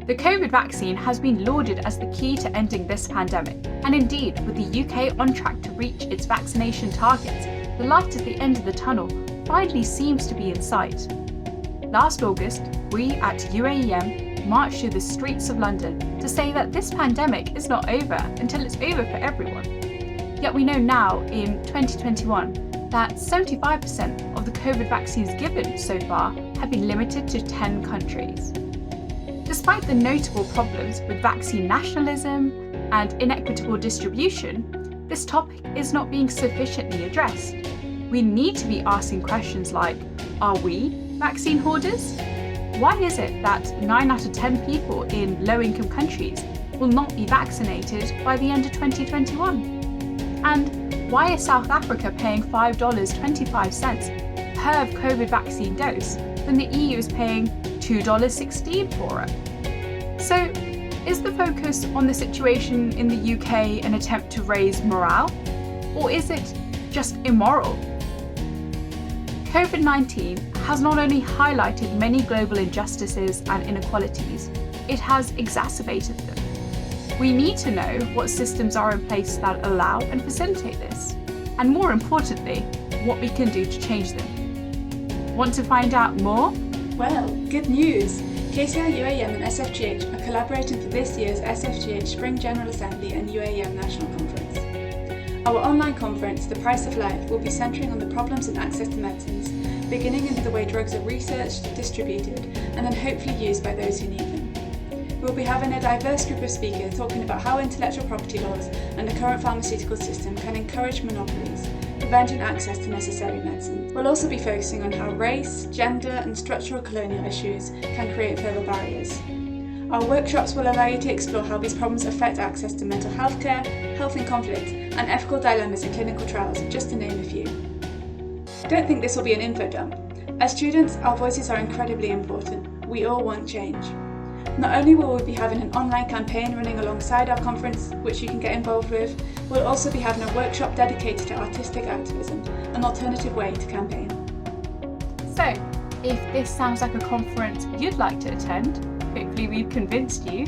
The COVID vaccine has been lauded as the key to ending this pandemic, and indeed, with the UK on track to reach its vaccination targets, the light at the end of the tunnel finally seems to be in sight. Last August, we at UAEM marched through the streets of London to say that this pandemic is not over until it's over for everyone. Yet we know now, in 2021, that 75% of the COVID vaccines given so far have been limited to 10 countries. Despite the notable problems with vaccine nationalism and inequitable distribution, this topic is not being sufficiently addressed. We need to be asking questions like, are we vaccine hoarders? Why is it that 9 out of 10 people in low-income countries will not be vaccinated by the end of 2021? And why is South Africa paying $5.25 per COVID vaccine dose when the EU is paying $2.16 for it? So, is the focus on the situation in the UK an attempt to raise morale? Or is it just immoral? COVID-19 has not only highlighted many global injustices and inequalities, it has exacerbated them. We need to know what systems are in place that allow and facilitate this, and more importantly, what we can do to change them. Want to find out more? Well, good news! KCR UAEM and SfGH are collaborating for this year's SfGH Spring General Assembly and UAEM National Conference. Our online conference, The Price of Life, will be centering on the problems in access to medicines, beginning in the way drugs are researched, distributed, and then hopefully used by those who need them. We'll be having a diverse group of speakers talking about how intellectual property laws and the current pharmaceutical system can encourage monopolies, preventing access to necessary medicines. We'll also be focusing on how race, gender, and structural colonial issues can create further barriers. Our workshops will allow you to explore how these problems affect access to mental health care, health in conflict, and ethical dilemmas in clinical trials, just to name a few. Don't think this will be an info dump. As students, our voices are incredibly important. We all want change. Not only will we be having an online campaign running alongside our conference, which you can get involved with, we'll also be having a workshop dedicated to artistic activism, an alternative way to campaign. So, if this sounds like a conference you'd like to attend, hopefully we've convinced you.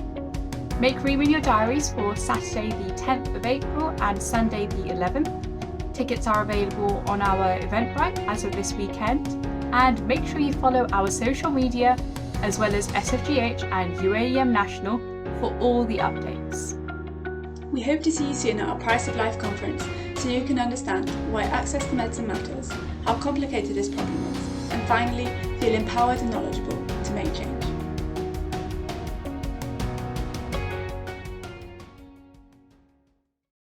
Make room in your diaries for Saturday the 10th of April and Sunday the 11th. Tickets are available on our Eventbrite as of this weekend, and make sure you follow our social media as well as SfGH and UAEM National for all the updates. We hope to see you soon at our Price of Life conference so you can understand why access to medicine matters, how complicated this problem is, and finally feel empowered and knowledgeable to make change.